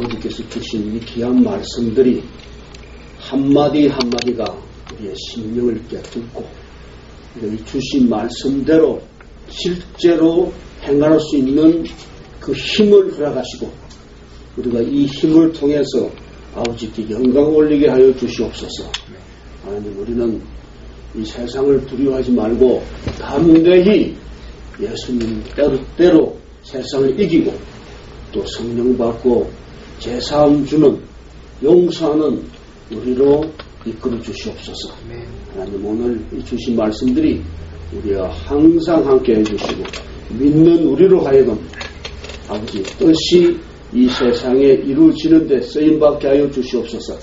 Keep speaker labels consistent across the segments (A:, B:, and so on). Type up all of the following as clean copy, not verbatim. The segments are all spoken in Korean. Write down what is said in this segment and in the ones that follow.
A: 아버지께서 주신 이 귀한 말씀들이 한마디 한마디가 우리의 심령을 깨뚫고 이 주신 말씀대로 실제로 행할 수 있는 그 힘을 허락하시고 우리가 이 힘을 통해서 아버지께 영광 올리게 하여 주시옵소서. 하나님, 우리는 이 세상을 두려워하지 말고 담대히 예수님 때로 세상을 이기고 또 성령 받고 제사함 주는 용서하는 우리로 이끌어 주시옵소서. 하나님, 오늘 이 주신 말씀들이 우리와 항상 함께 해주시고 믿는 우리로 하여금 아버지 뜻이 이 세상에 이루어지는 데 쓰임받게 하여 주시옵소서.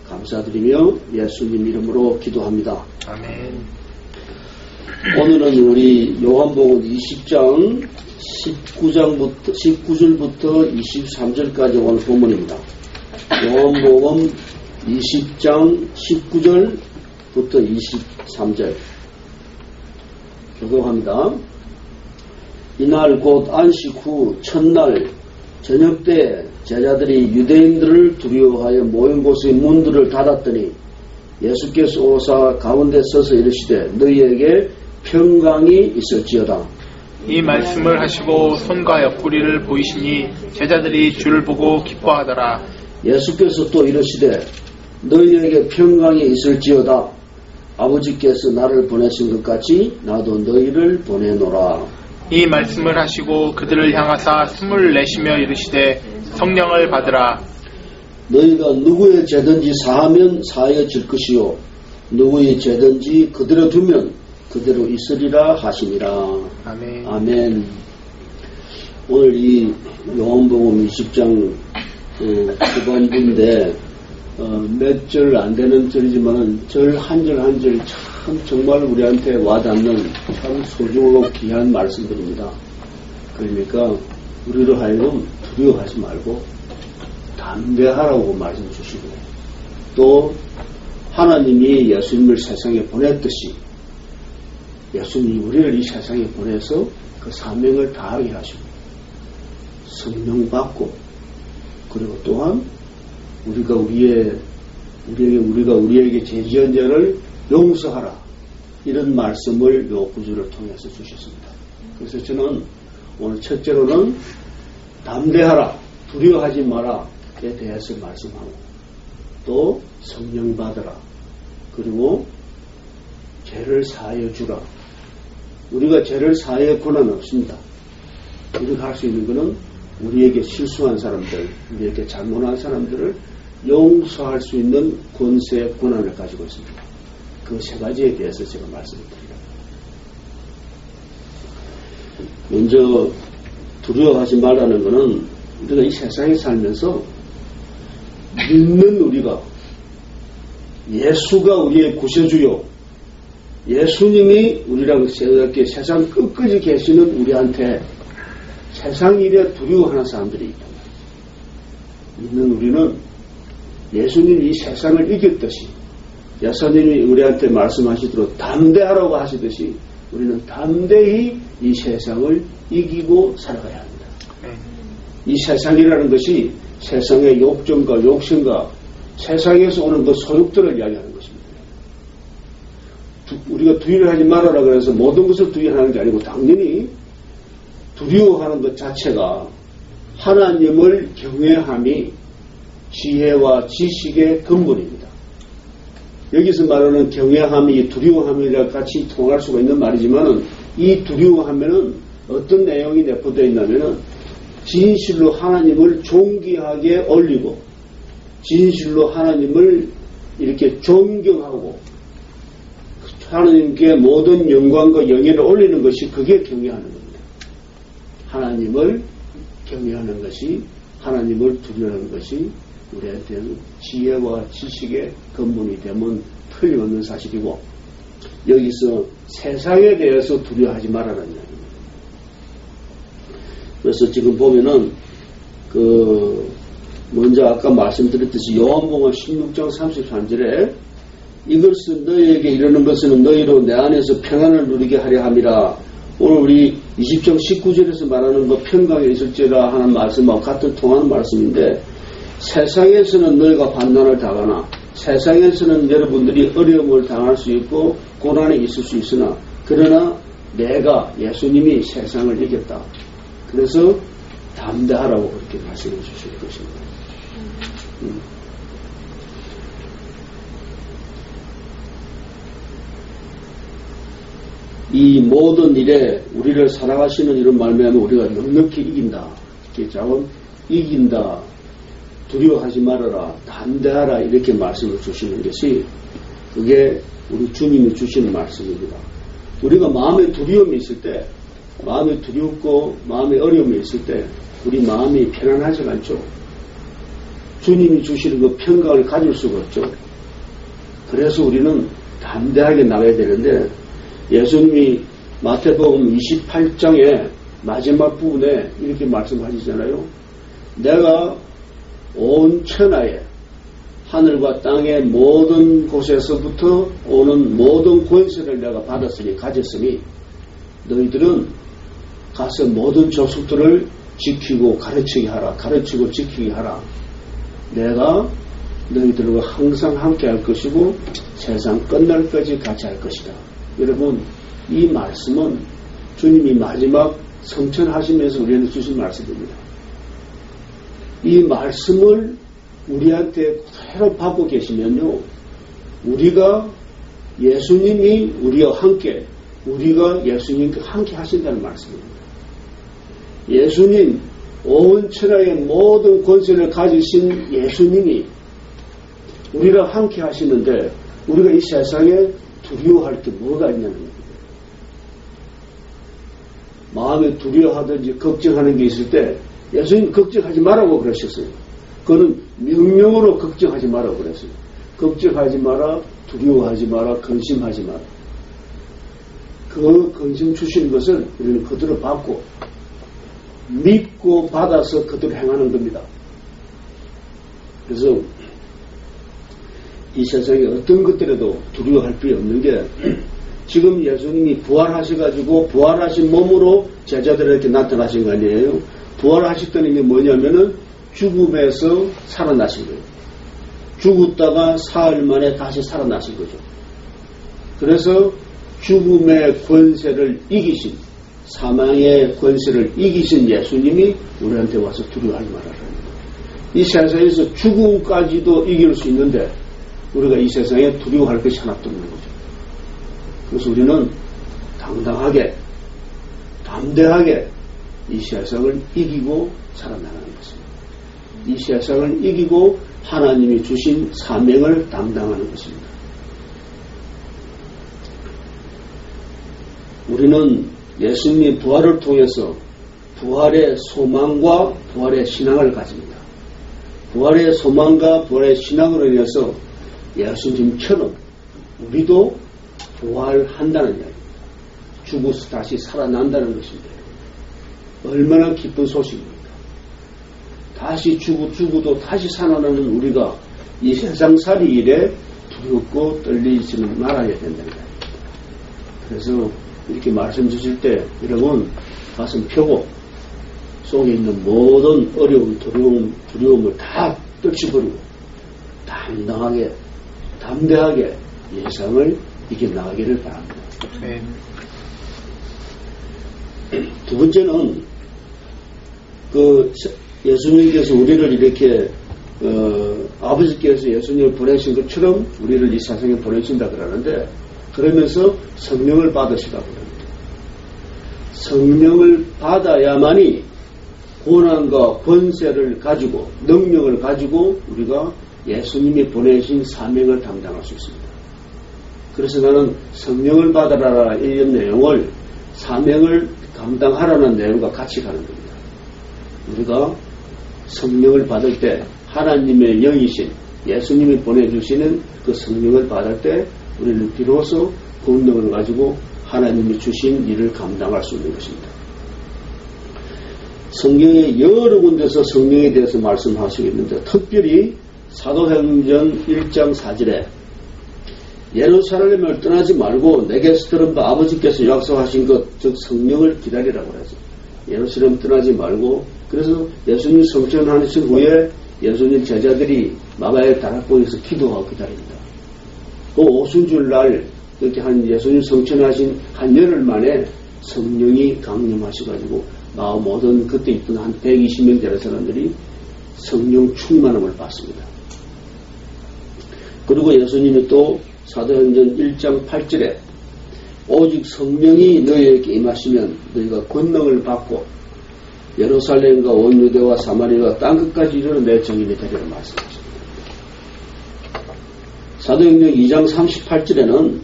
A: 감사드리며 예수님 이름으로 기도합니다.
B: 아멘.
A: 오늘은 우리 요한복음 20장 19절부터 23절까지 온 본문입니다. 요한복음 20장 19절부터 23절 교독합니다. 이날 곧 안식 후 첫날 저녁 때 제자들이 유대인들을 두려워하여 모인 곳의 문들을 닫았더니 예수께서 오사 가운데 서서 이르시되 너희에게 평강이 있을지어다.
B: 이 말씀을 하시고 손과 옆구리를 보이시니 제자들이 주를 보고 기뻐하더라.
A: 예수께서 또 이르시되 너희에게 평강이 있을지어다. 아버지께서 나를 보내신 것 같이 나도 너희를 보내노라.
B: 이 말씀을 하시고 그들을 향하사 숨을 내쉬며 이르시되 성령을 받으라.
A: 너희가 누구의 죄든지 사하면 사하여질 것이요 누구의 죄든지 그대로 두면 그대로 있으리라 하시니라.
B: 아멘.
A: 아멘. 오늘 이 요한복음 20장 후반부인데 몇 절 안 되는 절이지만 절 한 절 한 절 참 정말 우리한테 와닿는 참 소중하고 귀한 말씀들입니다. 그러니까 우리로 하여금 두려워하지 말고 담대하라고 말씀 주시고 또 하나님이 예수님을 세상에 보냈듯이 예수님이 우리를 이 세상에 보내서 그 사명을 다하게 하시고 성령 받고 그리고 또한 우리가 우리에게 죄지은 죄를 용서하라 이런 말씀을 요 구절을 통해서 주셨습니다. 그래서 저는 오늘 첫째로는 담대하라 두려워하지 마라에 대해서 말씀하고 또 성령 받으라 그리고 죄를 사하여 주라. 우리가 죄를 사하여 권한 없습니다. 우리가 할 수 있는 것은 우리에게 실수한 사람들, 우리에게 잘못한 사람들을 용서할 수 있는 권세, 권한을 가지고 있습니다. 그 세 가지에 대해서 제가 말씀을 드립니다. 먼저 두려워하지 말라는 것은 우리가 이 세상에 살면서 믿는 우리가 예수가 우리의 구세주요 예수님이 우리랑 이렇게 세상 끝까지 계시는 우리한테 세상 일에 두려워하는 사람들이 있다. 믿는 우리는 예수님이 이 세상을 이겼듯이 예수님이 우리한테 말씀하시도록 담대하라고 하시듯이 우리는 담대히 이 세상을 이기고 살아가야 합니다. 이 세상이라는 것이 세상의 욕정과 욕심과 세상에서 오는 그 소욕들을 이야기하는 것입니다. 우리가 두려워하지 말아라 그래서 모든 것을 두려워하는 게 아니고 당연히 두려워하는 것 자체가 하나님을 경외함이 지혜와 지식의 근본입니다. 여기서 말하는 경외함이 두려워함이랑 같이 통할 수가 있는 말이지만 이 두려워하면은 어떤 내용이 내포되어 있냐면은 진실로 하나님을 존귀하게 올리고 진실로 하나님을 이렇게 존경하고 하나님께 모든 영광과 영예를 올리는 것이 그게 경외하는 겁니다. 하나님을 경외하는 것이 하나님을 두려워하는 것이 우리한테는 지혜와 지식의 근본이 되면 틀림없는 사실이고 여기서 세상에 대해서 두려워하지 말아라는 이야기입니다. 그래서 지금 보면은 먼저 아까 말씀드렸듯이 요한복음 16장 33절에 이것은 너희에게 이르는 것은 너희로 내 안에서 평안을 누리게 하려 함이라. 오늘 우리 20장 19절에서 말하는 거 평강에 있을지라 하는 말씀하고 같은 통하는 말씀인데, 세상에서는 너희가 환난을 당하나 세상에서는 여러분들이 어려움을 당할 수 있고 고난에 있을 수 있으나 그러나 내가 예수님이 세상을 이겼다. 그래서 담대하라고 그렇게 말씀해 주실 것입니다. 이 모든 일에 우리를 사랑하시는 이런 말미암아 우리가 넉넉히 이긴다. 이렇게 자원 이긴다. 두려워하지 말아라. 담대하라. 이렇게 말씀을 주시는 것이 그게 우리 주님이 주시는 말씀입니다. 우리가 마음에 두려움이 있을 때, 마음이 두렵고 마음에 어려움이 있을 때 우리 마음이 편안하지 않죠. 주님이 주시는 그 평강을 가질 수가 없죠. 그래서 우리는 담대하게 나가야 되는데, 예수님이 마태복음 28장의 마지막 부분에 이렇게 말씀하시잖아요. 내가 온 천하에 하늘과 땅의 모든 곳에서부터 오는 모든 권세를 내가 받았으니 가졌으니 너희들은 가서 모든 족속들을 지키고 가르치게 하라. 가르치고 지키게 하라. 내가 너희들과 항상 함께 할 것이고 세상 끝날까지 같이 할 것이다. 여러분, 이 말씀은 주님이 마지막 성천하시면서 우리한테 주신 말씀입니다. 이 말씀을 우리한테 그대로 받고 계시면요, 우리가 예수님이 우리와 함께, 우리가 예수님과 함께 하신다는 말씀입니다. 예수님, 온 천하의 모든 권세를 가지신 예수님이 우리랑 함께 하시는데 우리가 이 세상에 두려워할 게 뭐가 있냐는 겁니다. 마음에 두려워하든지 걱정하는 게 있을 때 예수님 걱정하지 말라고 그러셨어요. 그거는 명령으로 걱정하지 말라고 그랬어요. 걱정하지 마라, 두려워하지 마라, 근심하지 마라. 그 근심 주시는 것을 우리는 그대로 받고 믿고 받아서 그대로 행하는 겁니다. 그래서 이 세상에 어떤 것들에도 두려워할 필요 없는 게, 지금 예수님이 부활하셔가지고 부활하신 몸으로 제자들에게 나타나신 거 아니에요. 부활하셨다는 게 뭐냐면은 죽음에서 살아나신 거예요. 죽었다가 사흘 만에 다시 살아나신 거죠. 그래서 죽음의 권세를 이기신, 사망의 권세를 이기신 예수님이 우리한테 와서 두려워하지 말아라. 이 세상에서 죽음까지도 이길 수 있는데 우리가 이 세상에 두려워할 것이 하나도 없는 거죠. 그래서 우리는 당당하게, 담대하게 이 세상을 이기고 살아나가는 것입니다. 이 세상을 이기고 하나님이 주신 사명을 담당하는 것입니다. 우리는 예수님의 부활을 통해서 부활의 소망과 부활의 신앙을 가집니다. 부활의 소망과 부활의 신앙으로 인해서 예수님처럼 우리도 부활한다는 이야기입니다. 죽어서 다시 살아난다는 것입니다. 얼마나 기쁜 소식입니까? 다시 죽어도 다시 살아나는 우리가 이 세상살이 일에 두렵고 떨리지는 말아야 된다는 이야기입니다. 그래서 이렇게 말씀 주실 때 여러분 가슴 펴고 속에 있는 모든 어려움, 두려움을 다 떨쳐버리고 당당하게, 담대하게 예상을 이겨나가기를 바랍니다.
B: 네.
A: 두 번째는 예수님께서 우리를 이렇게 아버지께서 예수님을 보내신 것처럼 우리를 이 세상에 보내신다 그러는데, 그러면서 성령을 받으시라고 합니다. 성령을 받아야만이 고난과 권세를 가지고 능력을 가지고 우리가 예수님이 보내신 사명을 담당할 수 있습니다. 그래서 나는 성령을 받아라 이런 내용을 사명을 감당하라는 내용과 같이 가는 겁니다. 우리가 성령을 받을 때 하나님의 영이신 예수님이 보내주시는 그 성령을 받을 때 우리는 비로소 권능을 가지고 하나님이 주신 일을 감당할 수 있는 것입니다. 성경에 여러 군데서 성령에 대해서 말씀하시고 있는데, 특별히 사도행전 1장 4절에 예루살렘을 떠나지 말고 내게서 들은 바 아버지께서 약속하신 것, 즉 성령을 기다리라고 그러죠. 예루살렘 떠나지 말고, 그래서 예수님 성천하신 후에 예수님 제자들이 마가의 다락방에서 기도하고 기다립니다. 그 오순절 날 그렇게 한 예수님 성천하신 한 열흘 만에 성령이 강림하셔가지고 모든 그때 있던 한 120명 되는 사람들이 성령 충만함을 받습니다. 그리고 예수님이 또 사도행전 1장 8절에 오직 성령이 너희에게 임하시면 너희가 권능을 받고 예루살렘과 온 유대와 사마리아와 땅끝까지 이르러 내 증인이 되리라 말씀하십니다. 사도행전 2장 38절에는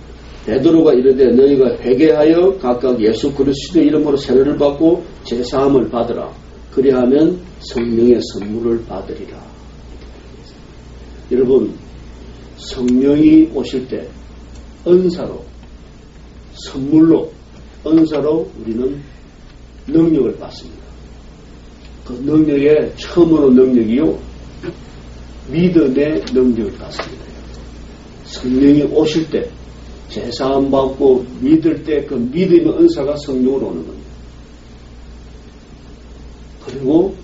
A: 베드로가 이르되 너희가 회개하여 각각 예수 그리스도 이름으로 세례를 받고 제사함을 받으라. 그리하면 성령의 선물을 받으리라. 여러분, 성령이 오실 때 은사로, 선물로, 은사로 우리는 능력을 받습니다. 그 능력의 처음으로 능력이요, 믿음의 능력을 받습니다. 성령이 오실 때 제사함 받고 믿을 때 그 믿음의 은사가 성령으로 오는 겁니다. 그리고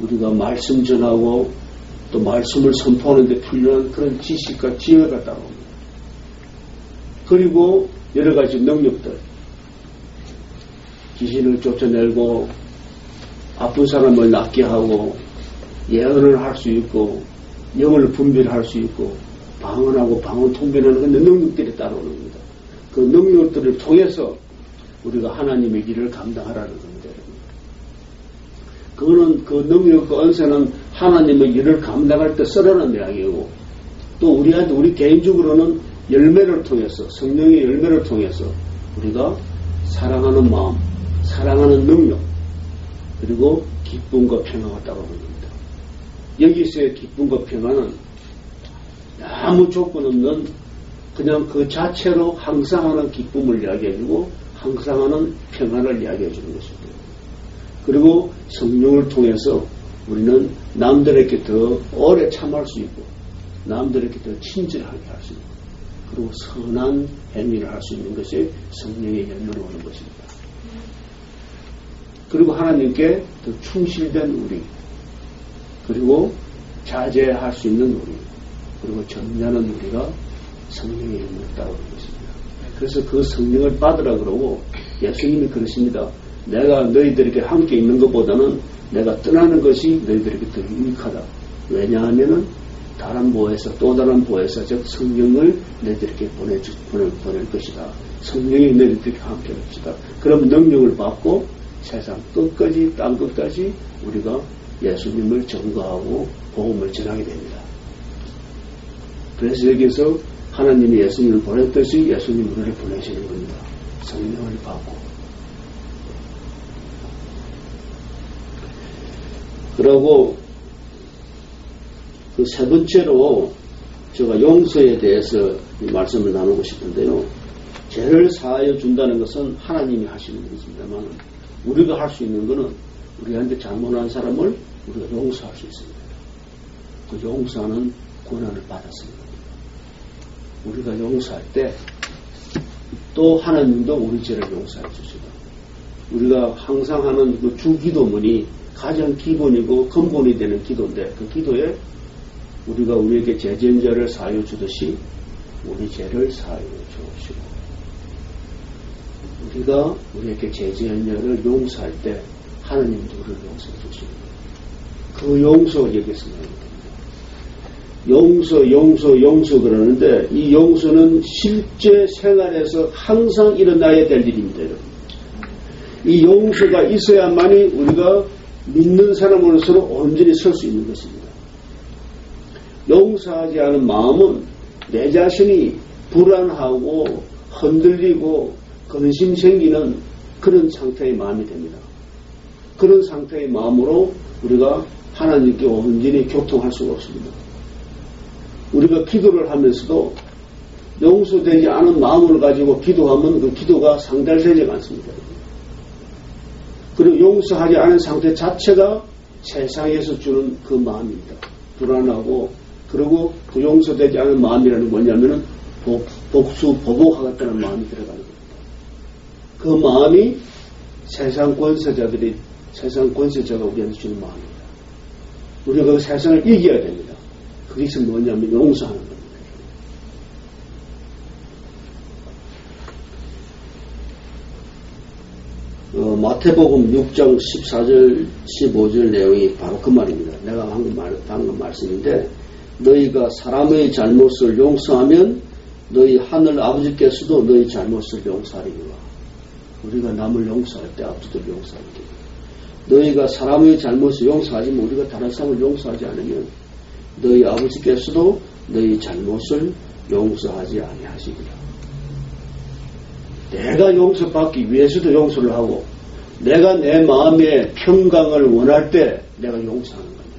A: 우리가 말씀 전하고 또 말씀을 선포하는 데 필요한 그런 지식과 지혜가 따라옵니다. 그리고 여러 가지 능력들, 귀신을 쫓아내고 아픈 사람을 낫게 하고 예언을 할 수 있고 영을 분별할 수 있고 방언하고 방언 통변하는 그런 능력들이 따라오는 겁니다. 그 능력들을 통해서 우리가 하나님의 일을 감당하라는 겁니다. 그거는 그 능력과 은사는 하나님의 일을 감당할 때 쓰라는 이야기이고 또 우리한테 우리 개인적으로는 열매를 통해서 성령의 열매를 통해서 우리가 사랑하는 마음, 사랑하는 능력 그리고 기쁨과 평화가 따라오는 겁니다. 여기서의 기쁨과 평화는 아무 조건 없는 그냥 그 자체로 항상 하는 기쁨을 이야기해주고 항상 하는 평안을 이야기해주는 것입니다. 그리고 성령을 통해서 우리는 남들에게 더 오래 참할 수 있고 남들에게 더 친절하게 할 수 있고 그리고 선한 행위를 할 수 있는 것이 성령의 열매로 오는 것입니다. 그리고 하나님께 더 충실된 우리 그리고 자제할 수 있는 우리 그리고 점잖은 우리가 성령의 열매를 따르는 것입니다. 그래서 그 성령을 받으라 그러고 예수님이 그러십니다. 내가 너희들에게 함께 있는 것보다는 내가 떠나는 것이 너희들에게 더 유익하다. 왜냐하면은 다른 보혜사 또 다른 보혜사 즉 성령을 너희들에게 보낼 것이다. 성령이 너희들에게 함께 할 것이다. 그럼 능력을 받고 세상 끝까지 땅 끝까지 우리가 예수님을 전가하고 복음을 전하게 됩니다. 그래서 여기서 하나님이 예수님을 보냈듯이 예수님 우리를 보내시는 겁니다. 성령을 받고. 그리고 그 세 번째로 제가 용서에 대해서 말씀을 나누고 싶은데요. 죄를 사하여 준다는 것은 하나님이 하시는 것입니다만 우리가 할 수 있는 것은 우리한테 잘못한 사람을 우리가 용서할 수 있습니다. 그 용서하는 권한을 받았습니다. 우리가 용서할 때 또 하나님도 우리 죄를 용서해 주시고 우리가 항상 하는 그 주기도문이 가장 기본이고 근본이 되는 기도인데 그 기도에 우리가 우리에게 죄 지은 자를 사하여 주듯이 우리 죄를 사하여 주시고 우리가 우리에게 죄 지은 자를 용서할 때 하나님도 우리를 용서해 주시고 그 용서 여기서 나옵니다. 용서 그러는데 이 용서는 실제 생활에서 항상 일어나야 될 일입니다. 여러분. 이 용서가 있어야만이 우리가 믿는 사람으로서 온전히 설 수 있는 것입니다. 용서하지 않은 마음은 내 자신이 불안하고 흔들리고 근심 생기는 그런 상태의 마음이 됩니다. 그런 상태의 마음으로 우리가 하나님께 온전히 교통할 수가 없습니다. 우리가 기도를 하면서도 용서되지 않은 마음을 가지고 기도하면 그 기도가 상달되지가 않습니다. 그리고 용서하지 않은 상태 자체가 세상에서 주는 그 마음입니다. 불안하고 그리고 그 용서되지 않은 마음이라는 뭐냐면은 복수, 보복하겠다는 마음이 들어가는 겁니다. 그 마음이 세상 권세자가 우리한테 주는 마음입니다. 우리가 그 세상을 이겨야 됩니다. 그것이 뭐냐면 용서하는 겁니다. 마태복음 6장 14절 15절 내용이 바로 그 말입니다. 내가 방금 말씀인데, 너희가 사람의 잘못을 용서하면 너희 하늘 아버지께서도 너희 잘못을 용서하리니와. 우리가 남을 용서할 때 아버지도 용서하리니, 너희가 사람의 잘못을 용서하지만 우리가 다른 사람을 용서하지 않으면 너희 아버지께서도 너희 잘못을 용서하지 아니하시리라. 내가 용서받기 위해서도 용서를 하고, 내가 내 마음의 평강을 원할 때 내가 용서하는 겁니다.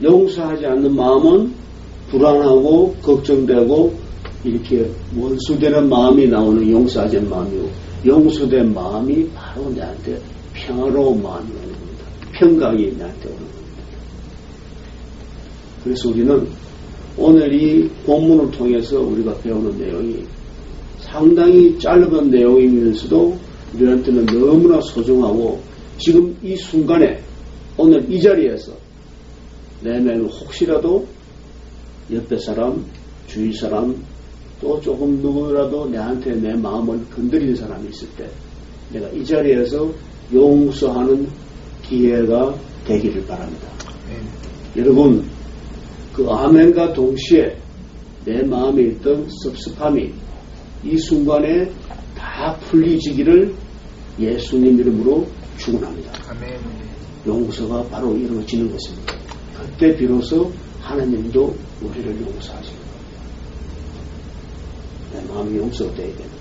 A: 용서하지 않는 마음은 불안하고 걱정되고 이렇게 원수되는 마음이 나오는 용서하지 않는 마음이고, 용서된 마음이 바로 나한테 평화로운 마음이 오는 겁니다. 평강이 나한테 오는 겁니다. 그래서 우리는 오늘 이 본문을 통해서 우리가 배우는 내용이 상당히 짧은 내용이면서도 우리한테는 너무나 소중하고, 지금 이 순간에 오늘 이 자리에서 내면 혹시라도 옆에 사람, 주위 사람, 또 조금 누구라도 내한테 내 마음을 건드리는 사람이 있을 때 내가 이 자리에서 용서하는 기회가 되기를 바랍니다. 여러분, 그 아멘과 동시에 내 마음에 있던 섭섭함이 이 순간에 다 풀리지기를 예수님 이름으로 축원합니다.
B: 아멘.
A: 용서가 바로 이루어지는 것입니다. 그때 비로소 하나님도 우리를 용서하시는 겁니다. 내 마음이 용서되어야 됩니다.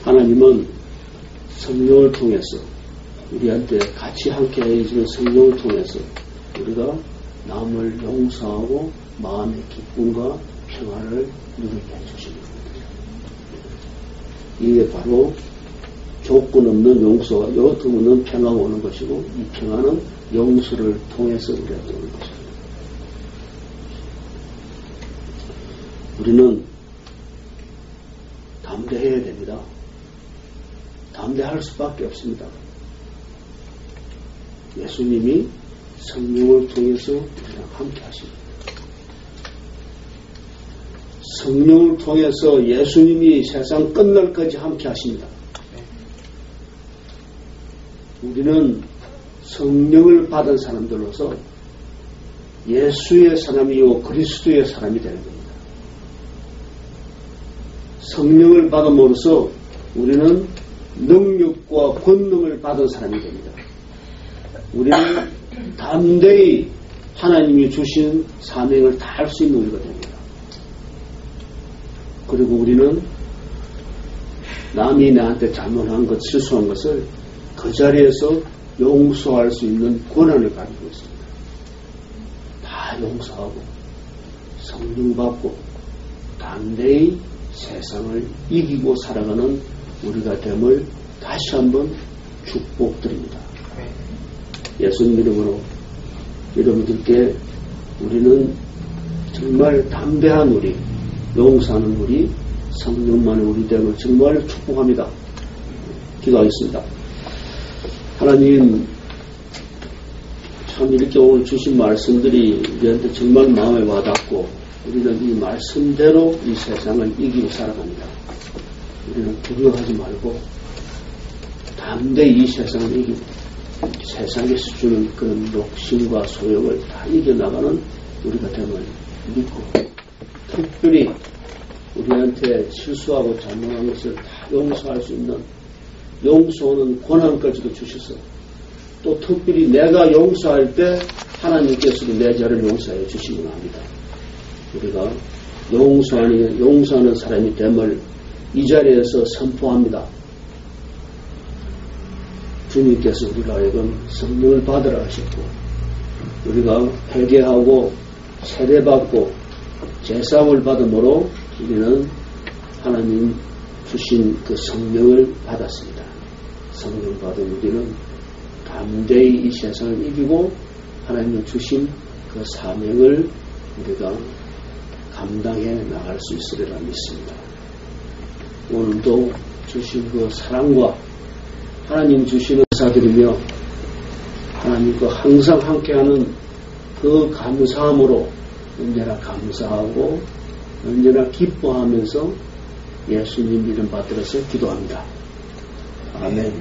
A: 하나님은 성령을 통해서 우리한테 같이 함께 해주는 성령을 통해서 우리가 남을 용서하고 마음의 기쁨과 평화를 누리게 해주시는 겁니다. 이게 바로 조건 없는 용서와 요통 없는 평화가 오는 것이고, 이 평화는 용서를 통해서 우리한테 오는 것입니다. 우리는 담대해야 됩니다. 담대할 수밖에 없습니다. 예수님이 성령을 통해서 우리랑 함께 하십니다. 성령을 통해서 예수님이 세상 끝날까지 함께 하십니다. 우리는 성령을 받은 사람들로서 예수의 사람이요 그리스도의 사람이 되는 겁니다. 성령을 받음으로써 우리는 능력과 권능을 받은 사람이 됩니다. 우리는 담대히 하나님이 주신 사명을 다 할 수 있는 우리가 됩니다. 그리고 우리는 남이 나한테 잘못한 것, 실수한 것을 그 자리에서 용서할 수 있는 권한을 가지고 있습니다. 다 용서하고 성령 받고 담대히 세상을 이기고 살아가는 우리가 됨을 다시 한번 축복드립니다. 예수님 이름으로 여러분들께 우리는 정말 담대한 우리, 용서하는 우리, 성령만의 우리 됨을 정말 축복합니다. 기도하겠습니다. 하나님, 참 이렇게 오늘 주신 말씀들이 우리한테 정말 마음에 와닿고, 우리는 이 말씀대로 이 세상을 이기고 살아갑니다. 우리는 두려워하지 말고 담대히 이 세상을 이기고 세상에서 주는 그런 욕심과 소욕을 다 이겨나가는 우리가 됨을 믿고, 특별히 우리한테 실수하고 잘못한 것을 다 용서할 수 있는 용서하는 권한까지도 주셔서, 또 특별히 내가 용서할 때 하나님께서도 내 자를 용서해 주시면 합니다. 우리가 용서하는 사람이 됨을 이 자리에서 선포합니다. 주님께서 우리가 하여금 성령을 받으라 하셨고, 우리가 회개하고 세례받고 제사함을 받음으로 우리는 하나님 주신 그 성령을 받았습니다. 성령 받은 우리는 담대히 이 세상을 이기고 하나님 주신 그 사명을 우리가 감당해 나갈 수 있으리라 믿습니다. 오늘도 주신 그 사랑과 하나님 주시는 사들이며 하나님과 항상 함께하는 그 감사함으로 언제나 감사하고 언제나 기뻐하면서 예수님 이름 받들어서 기도합니다. 아멘.